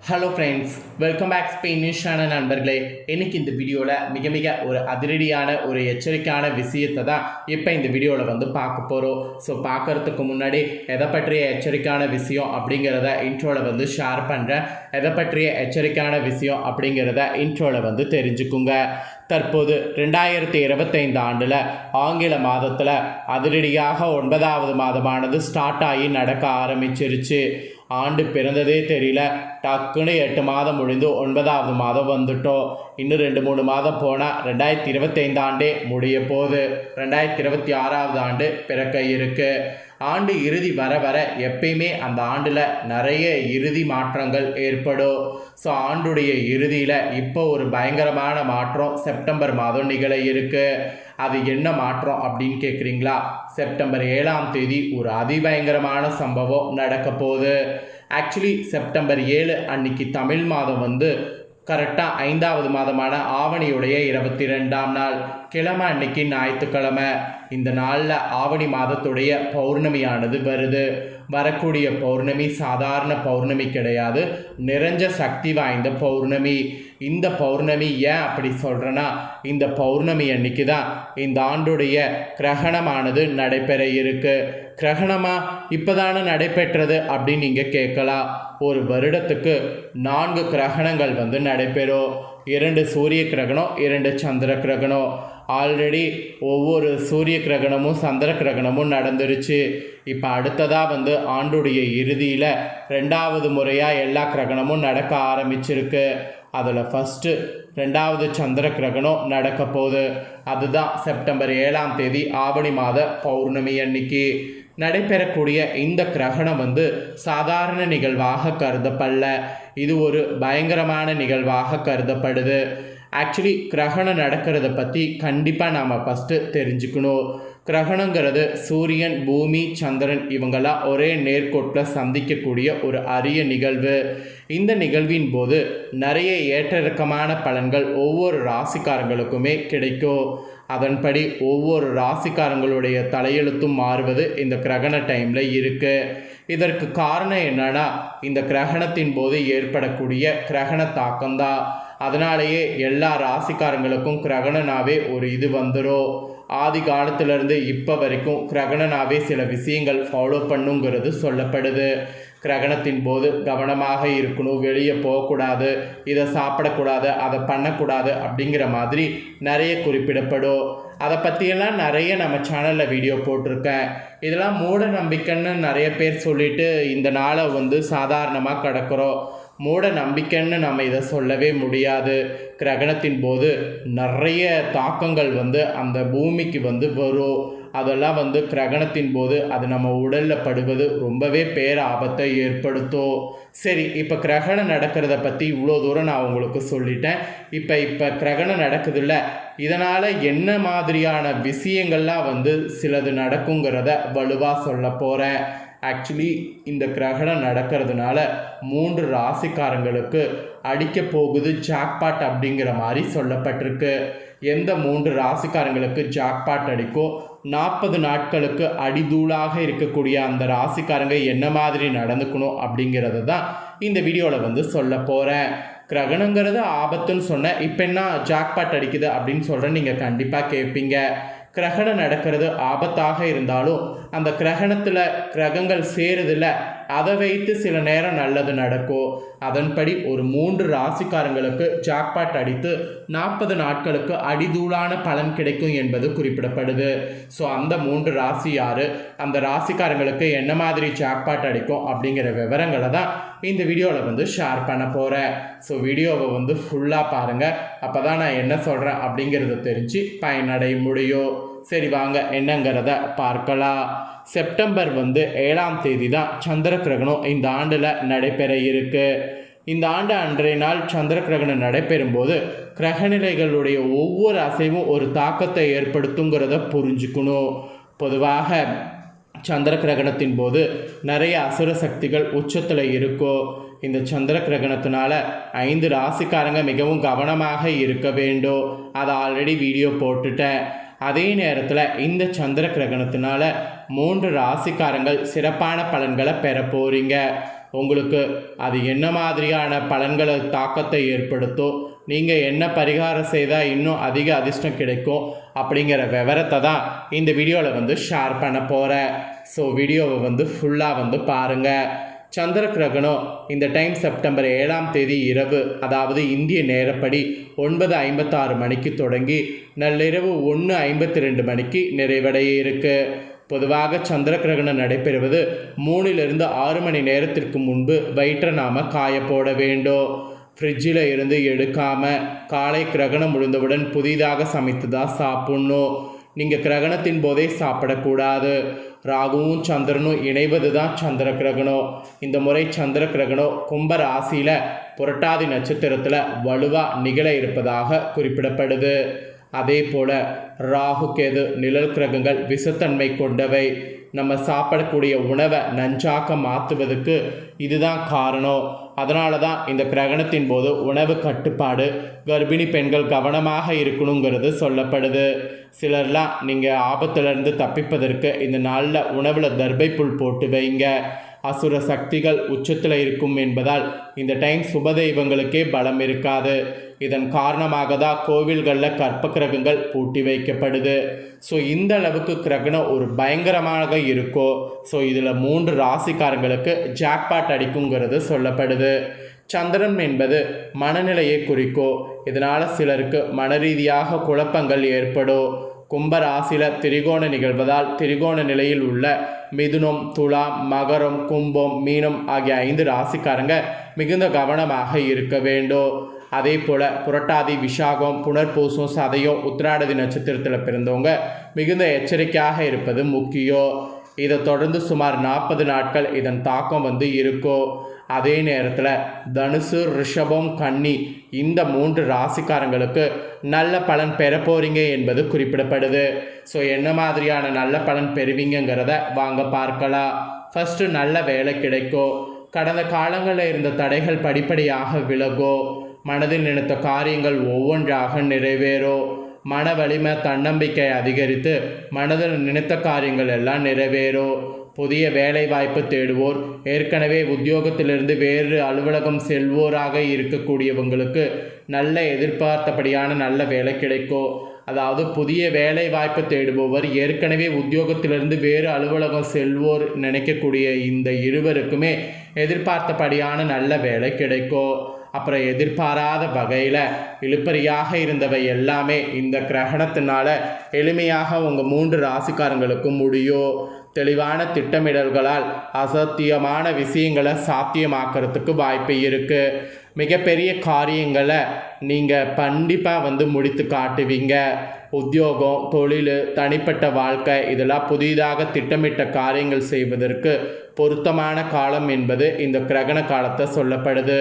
Hello friends, welcome back Spain news channel நண்பர்களே. இன்னைக்கு இந்த வீடியோவில் மிக ஒரு அதிரடியான ஒரு எச்சரிக்கையான விஷயத்தை தான் இப்போ இந்த வீடியோவில் பார்க்க போகிறோம். ஸோ பார்க்குறதுக்கு முன்னாடி எதை பற்றிய எச்சரிக்கையான விஷயம் அப்படிங்கிறத இன்ட்ரோவில் ஷேர் பண்ணுறேன். எதை பற்றிய எச்சரிக்கையான விஷயம் அப்படிங்கிறத இன்ட்ரோவில் தெரிஞ்சுக்குங்க. தற்போது 2025 ஆண்டில் ஆங்கில மாதத்தில் அதிரடியாக 9வது மாதமானது ஸ்டார்ட் ஆகி நடக்க ஆரம்பிச்சிருச்சு. ஆண்டு பிறந்ததே தெரியல, டக்குன்னு 8 மாதம் முடிந்து 9வது மாதம் வந்துட்டோம். இன்னும் 2-3 மாதம் போனால் 2025 ஆண்டே முடிய போகுது. 2026வது ஆண்டு பிறக்க இருக்கு. ஆண்டு இறுதி வர வர எப்பயுமே அந்த ஆண்டில் நிறைய இறுதி மாற்றங்கள் ஏற்படும். ஸோ ஆண்டுடைய இறுதியில் இப்போ ஒரு பயங்கரமான மாற்றம் செப்டம்பர் மாதம் நிகழ இருக்கு. அது என்ன மாற்றம் அப்படின்னு கேட்குறீங்களா? செப்டம்பர் 7ஆம் தேதி ஒரு அதிபயங்கரமான சம்பவம் நடக்க போகுது. ஆக்சுவலி செப்டம்பர் 7 அன்னைக்கு தமிழ் மாதம் கரெக்டாக 5வது மாதமான ஆவணியுடைய 22ஆம் நாள் கிழமை, அன்னைக்கு ஞாயிற்றுக்கிழமை. இந்த நாளில் ஆவணி மாதத்துடைய பௌர்ணமியானது வருது. வரக்கூடிய பௌர்ணமி சாதாரண பௌர்ணமி கிடையாது, நிறைஞ்ச சக்தி வாய்ந்த பௌர்ணமி. இந்த பௌர்ணமி ஏன் அப்படி சொல்கிறேன்னா, இந்த பௌர்ணமி அன்னைக்கு தான் இந்த ஆண்டுடைய கிரகணமானது நடைபெற இருக்கு. கிரகணமா இப்போதானே நடைபெற்றது அப்படின்னு நீங்கள் கேட்கலாம். ஒரு வருடத்துக்கு 4 கிரகணங்கள் நடைபெறும். 2 சூரிய கிரகணம், 2 சந்திர கிரகணம். ஆல்ரெடி ஒவ்வொரு சூரிய கிரகணமும் சந்திர கிரகணமும் நடந்துருச்சு. இப்போ அடுத்ததாக ஆண்டுடைய இறுதியில் 2வது முறையாக எல்லா கிரகணமும் நடக்க ஆரம்பிச்சிருக்கு. அதில் ஃபஸ்ட்டு 2வது சந்திர கிரகணம் நடக்க போகுது. அதுதான் செப்டம்பர் 7ஆம் தேதி ஆவணி மாத பௌர்ணமி அன்னைக்கு நடைபெறக்கூடிய இந்த கிரகணம் சாதாரண நிகழ்வாக கருதப்படல. இது ஒரு பயங்கரமான நிகழ்வாக கருதப்படுது. ஆக்சுவலி கிரகணம் நடக்கிறத பற்றி கண்டிப்பாக நாம் ஃபஸ்ட்டு தெரிஞ்சுக்கணும். கிரகணங்கிறது சூரியன், பூமி, சந்திரன் இவங்கெல்லாம் ஒரே நேர்கோட்டில் சந்திக்கக்கூடிய ஒரு அரிய நிகழ்வு. இந்த நிகழ்வின் போது நிறைய ஏற்றிறக்கமான பலன்கள் ஒவ்வொரு ராசிக்காரங்களுக்குமே கிடைக்கும். அதன்படி ஒவ்வொரு ராசிக்காரங்களுடைய தலையெழுத்தும் மாறுவது இந்த கிரகண டைமில் இருக்குது. இதற்கு காரணம் என்னன்னா, இந்த கிரகணத்தின் போது ஏற்படக்கூடிய கிரகண தாக்கம்தான். அதனாலேயே எல்லா ராசிக்காரங்களுக்கும் கிரகணனாவே ஒரு இது வந்துடும். ஆதி காலத்திலேருந்து இப்போ வரைக்கும் கிரகணனாவே சில விஷயங்கள் ஃபாலோ பண்ணுங்கிறது சொல்லப்படுது. கிரகணத்தின் போது கவனமாக இருக்கணும், வெளியே போகக்கூடாது, இதை சாப்பிடக்கூடாது, அதை பண்ணக்கூடாது அப்படிங்கிற மாதிரி நிறைய குறிப்பிடப்படும். அதை பற்றியெல்லாம் நிறைய நம்ம சேனலில் வீடியோ போட்டிருக்கேன். இதெல்லாம் மூட நம்பிக்கைன்னு நிறைய பேர் சொல்லிட்டு இந்த நாளை சாதாரணமாக கடக்கிறோம். மூட நம்பிக்கைன்னு நம்ம இதை சொல்லவே முடியாது. கிரகணத்தின் போது நிறைய தாக்கங்கள் அந்த பூமிக்கு வரும். அதெல்லாம் கிரகணத்தின் போது அது நம்ம உடலில் படுவது ரொம்பவே பேராபத்தை ஏற்படுத்தும். சரி, இப்போ கிரகணம் நடக்கிறத பற்றி இவ்வளோ தூரம் நான் உங்களுக்கு சொல்லிட்டேன். இப்போ கிரகணம் நடக்குதுல்ல, இதனால் என்ன மாதிரியான விஷயங்கள்லாம் சிலது நடக்குங்கிறத வலுவாக சொல்ல போகிறேன். ஆக்சுவலி இந்த கிரகணம் நடக்கிறதுனால 3 ராசிக்காரங்களுக்கு அடிக்க போகுது ஜாக்பாட் அப்படிங்கிற மாதிரி சொல்லப்பட்டிருக்கு. எந்த 3 ராசிக்காரங்களுக்கு ஜாக்பாட் அடிக்கோ 40 நாட்களுக்கு அடிதூளாக இருக்கக்கூடிய அந்த ராசிக்காரங்க என்ன மாதிரி நடந்துக்கணும் அப்படிங்கிறத தான் இந்த வீடியோவில் சொல்ல போகிறேன். கிரகணங்கிறது ஆபத்துன்னு சொன்னேன், இப்போ என்ன ஜாக்பாட் அடிக்குது அப்படின்னு சொல்கிறேன் நீங்கள் கண்டிப்பாக கேட்பீங்க. கிரகணம் நடக்கிறது ஆபத்தாக இருந்தாலும் அந்த கிரகணத்தில் கிரகங்கள் சேருதில்ல, அதை வைத்து சில நேரம் நல்லது நடக்கும். அதன்படி ஒரு 3 ராசிக்காரங்களுக்கு ஜாக்பாட் அடித்து 40 நாட்களுக்கு அடிதூளான பலன் கிடைக்கும் என்பது குறிப்பிடப்படுது. ஸோ அந்த 3 ராசி யார், அந்த ராசிக்காரங்களுக்கு என்ன மாதிரி ஜாக்பாட் அடிக்கும் அப்படிங்கிற விவரங்களை தான் இந்த வீடியோவில் ஷேர் பண்ண போகிறேன். ஸோ வீடியோவை ஃபுல்லாக பாருங்கள். அப்போ தான் நான் என்ன சொல்கிறேன் அப்படிங்கிறத தெரிஞ்சு பயனடைய முடியும். சரி, வாங்க என்னங்கிறத பார்க்கலாம். செப்டம்பர் 7ஆம் தேதி தான் சந்திர கிரகணம் இந்த ஆண்டில் நடைபெற இருக்கு. இந்த ஆண்டு அன்றைய நாள் சந்திர கிரகணம் நடைபெறும்போது கிரகநிலைகளுடைய ஒவ்வொரு அசைவும் ஒரு தாக்கத்தை ஏற்படுத்துங்கிறத புரிஞ்சுக்கணும். பொதுவாக சந்திர கிரகணத்தின் போது நிறைய அசுர சக்திகள் உச்சத்தில் இருக்கும். இந்த சந்திர கிரகணத்தினால 5 ராசிக்காரங்க மிகவும் கவனமாக இருக்க வேண்டும். அதை ஆல்ரெடி வீடியோ போட்டுட்டேன். அதே நேரத்தில் இந்த சந்திர கிரகணத்தினால 3 ராசிக்காரங்கள் சிறப்பான பலன்களை பெற போகிறீங்க. உங்களுக்கு அது என்ன மாதிரியான பலன்களை தாக்கத்தை ஏற்படுத்தும், நீங்கள் என்ன பரிகாரம் செய்தால் இன்னும் அதிக அதிர்ஷ்டம் கிடைக்கும் அப்படிங்கிற விவரத்தை தான் இந்த வீடியோவில் ஷேர் பண்ண போகிறேன். ஸோ வீடியோவை ஃபுல்லாக பாருங்கள். சந்திர கிரகணம் இந்த டைம் செப்டம்பர் 7ஆம் தேதி இரவு, அதாவது இந்திய நேரப்படி 9:56 மணிக்கு தொடங்கி நள்ளிரவு 1:52 மணிக்கு நிறைவடைய இருக்கு. பொதுவாக சந்திர கிரகணம் நடைபெறுவது 3லிருந்து 6 மணி நேரத்திற்கு முன்பு வயிற்றை நாம் காய போட வேண்டும். ஃப்ரிட்ஜில் இருந்து எடுக்காமல் காலை கிரகணம் முடிந்தவுடன் புதிதாக சமைத்து தான் சாப்பிட்ணும். நீங்கள் கிரகணத்தின் போதே சாப்பிடக்கூடாது. ராகுவும் சந்திரனும் இணைவது தான் சந்திர கிரகணம். இந்த முறை சந்திர கிரகணம் கும்ப ராசியில் புரட்டாதி நட்சத்திரத்தில் வலுவாக நிகழ இருப்பதாக குறிப்பிடப்படுது. அதே போல் ராகு கேது நிழல் கிரகங்கள் விஷத்தன்மை கொண்டவை. நம்ம சாப்பிடக்கூடிய உணவை நஞ்சாக்க மாற்றுவதற்கு இதுதான் காரணம். அதனால தான் இந்த கிரகணத்தின் போது உணவு கட்டுப்பாடு, கர்ப்பிணி பெண்கள் கவனமாக இருக்கணுங்கிறது சொல்லப்படுது. சிலர்லாம் நீங்கள் ஆபத்திலிருந்து தப்பிப்பதற்கு இந்த நாளில் உணவில் தர்பை புல் போட்டு வைங்க. அசுர சக்திகள் உச்சத்தில் இருக்கும் என்பதால் இந்த டைம் சுப தெய்வங்களுக்கே பலம் இருக்காது. இதன் காரணமாக தான் கோவில்களில் கற்ப கிரகங்கள் பூட்டி வைக்கப்படுது. ஸோ இந்த அளவுக்கு கிரகணம் ஒரு பயங்கரமாக இருக்கோ. ஸோ இதில் 3 ராசிக்காரங்களுக்கு ஜாக்பாட் அடிக்குங்கிறது சொல்லப்படுது. சந்திரன் என்பது மனநிலையை குறிக்கும். இதனால் சிலருக்கு மனரீதியாக குழப்பங்கள் ஏற்படும். கும்ப ராசியில் திரிகோண நிகழ்வதால் திரிகோண நிலையில் உள்ள மிதுனம், துலாம், மகரம், கும்பம், மீனம் ஆகிய 5 ராசிக்காரங்க மிகுந்த கவனமாக இருக்க வேண்டும். அதே போல் புரட்டாதி, விசாகம், புனர்பூசம், சதயம், உத்திராடதி நட்சத்திரத்தில் பிறந்தவங்க மிகுந்த எச்சரிக்கையாக இருப்பது முக்கியம். இதை தொடர்ந்து சுமார் 40 நாட்கள் இதன் தாக்கம் இருக்கும். அதே நேரத்தில் தனுசு, ரிஷபம், கன்னி இந்த 3 ராசிக்காரங்களுக்கு நல்ல பலன் பெற போகிறீங்க என்பது குறிப்பிடப்படுது. ஸோ என்ன மாதிரியான நல்ல பலன் பெறுவீங்கிறத வாங்க பார்க்கலாம். ஃபஸ்ட்டு நல்ல வேலை கிடைக்கும். கடந்த காலங்களில் இருந்த தடைகள் படிப்படியாக விலகும். மனதில் நினைத்த காரியங்கள் ஒவ்வொன்றாக நிறைவேறும். மன வலிமை, தன்னம்பிக்கை அதிகரித்து மனதில் நினைத்த காரியங்கள் எல்லாம் நிறைவேறும். புதிய வேலை வாய்ப்பு தேடுவோர், ஏற்கனவே உத்தியோகத்திலிருந்து வேறு அலுவலகம் செல்வோராக இருக்கக்கூடியவங்களுக்கு நல்ல எதிர்பார்த்தபடியான நல்ல வேலை கிடைக்கும். அதாவது புதிய வேலை வாய்ப்பு தேடுபவர், ஏற்கனவே உத்தியோகத்திலிருந்து வேறு அலுவலகம் செல்வோர் நினைக்கக்கூடிய இந்த இருவருக்குமே எதிர்பார்த்தபடியான நல்ல வேலை கிடைக்கும். அப்புறம் எதிர்பாராத வகையில் இழுப்பறியாக இருந்தவை எல்லாமே இந்த கிரகணத்தினால எளிமையாக உங்கள் 3 ராசிக்காரங்களுக்கும் முடியும். தெளிவான திட்டமிடல்களால் அசாத்தியமான விஷயங்களை சாத்தியமாக்கிறதுக்கு வாய்ப்பு இருக்குது. மிகப்பெரிய காரியங்களை நீங்கள் கண்டிப்பாக முடித்து காட்டுவீங்க. உத்தியோகம், தொழில், தனிப்பட்ட வாழ்க்கை இதெல்லாம் புதிதாக திட்டமிட்ட காரியங்கள் செய்வதற்கு பொருத்தமான காலம் என்பது இந்த கிரகண காலத்தை சொல்லப்படுது.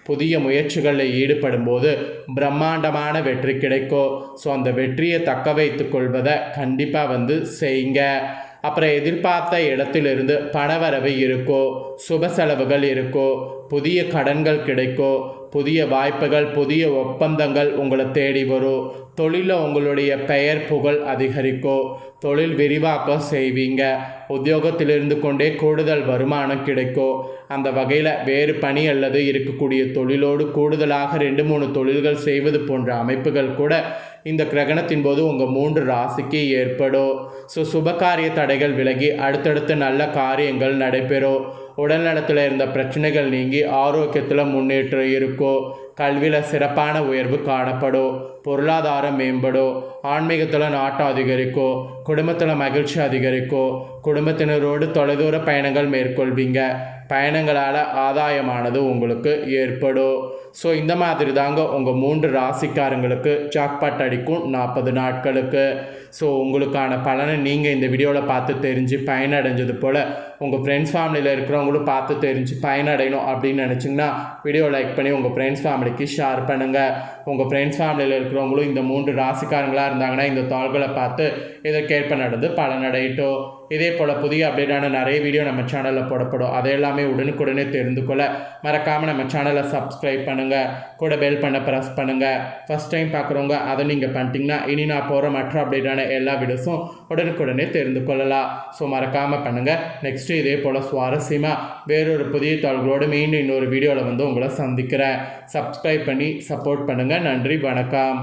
புதிய முயற்சிகளில் ஈடுபடும் போது பிரம்மாண்டமான வெற்றி கிடைக்கும். ஸோ அந்த வெற்றியை தக்க வைத்து கொள்வதை கண்டிப்பாக செய்யுங்க. அப்புறம் எதிர்பார்த்த இடத்திலிருந்து பணவரவு இருக்கோ, சுப செலவுகள் இருக்கோ, புதிய கடன்கள் கிடைக்கோ, புதிய வாய்ப்புகள், புதிய ஒப்பந்தங்கள் உங்களை தேடி வரும். தொழிலில் உங்களுடைய பெயர் புகழ் அதிகரிக்கோ, தொழில் விரிவாக்கம் செய்வீங்க. உத்தியோகத்திலிருந்து கொண்டே கூடுதல் வருமானம் கிடைக்கும். அந்த வகையில் வேறு பணி அல்லது இருக்கக்கூடிய தொழிலோடு கூடுதலாக 2-3 தொழில்கள் செய்வது போன்ற அமைப்புகள் கூட இந்த கிரகணத்தின் போது உங்கள் 3 ராசிக்கு ஏற்படும். ஸோ சுபகாரிய தடைகள் விலகி அடுத்தடுத்து நல்ல காரியங்கள் நடைபெறும். உடல்நலத்தில் இருந்த பிரச்சனைகள் நீங்கி ஆரோக்கியத்தில் முன்னேற்றம் இருக்கும். கல்வியில் சிறப்பான உயர்வு காணப்படும். பொருளாதாரம் மேம்படும். ஆன்மீகத்தில் நாட்டம் அதிகரிக்கும். குடும்பத்தில் மகிழ்ச்சி அதிகரிக்கும். குடும்பத்தினரோடு தொலைதூர பயணங்கள் மேற்கொள்வீங்க. பயணங்களால் ஆதாயமானது உங்களுக்கு ஏற்படும். ஸோ இந்த மாதிரி தாங்க உங்கள் 3 ராசிக்காரங்களுக்கு ஜாக்பாட் அடிக்கும் 40 நாட்களுக்கு. ஸோ உங்களுக்கான பலனை நீங்கள் இந்த வீடியோவில் பார்த்து தெரிஞ்சு பயனடைஞ்சது போல் உங்கள் ஃப்ரெண்ட்ஸ் ஃபேமிலியில் இருக்கிறவங்களும் பார்த்து தெரிஞ்சு பயனடையணும் அப்படின்னு நினச்சிங்கன்னா வீடியோ லைக் பண்ணி உங்கள் ஃப்ரெண்ட்ஸ் ஃபேமிலிக்கு ஷேர் பண்ணுங்கள். உங்கள் ஃப்ரெண்ட்ஸ் ஃபேமிலியில் இருக்கிறவங்களும் இந்த 3 ராசிக்காரங்களாக இருந்தாங்கன்னா இந்த தாள்களை பார்த்து இதற்கேற்ப நடந்து பலனடையட்டும். இதே போல் புதிய அப்டேட்டான நிறைய வீடியோ நம்ம சேனலில் போடப்படும். அதை எல்லாமே உடனுக்குடனே தெரிந்து கொள்ள மறக்காமல் நம்ம சேனலை சப்ஸ்கிரைப் பண்ணுங்கள், கூட பெல் பண்ண ப்ரெஸ் பண்ணுங்கள். ஃபஸ்ட் டைம் பார்க்குறவங்க அதை நீங்கள் பண்ணிட்டீங்கன்னா இனி நான் போகிற மற்ற அப்டேட்டான எல்லா வீடியோஸும் உடனுக்குடனே தெரிந்து கொள்ளலாம். ஸோ மறக்காமல் பண்ணுங்கள். நெக்ஸ்ட்டு இதே போல் சுவாரஸ்யமாக வேறொரு புதிய தாள்களோடு மீண்டும் இன்னொரு வீடியோவில் உங்களை சந்திக்கிறேன். சப்ஸ்கிரைப் பண்ணி சப்போர்ட் பண்ணுங்கள். நன்றி, வணக்கம்.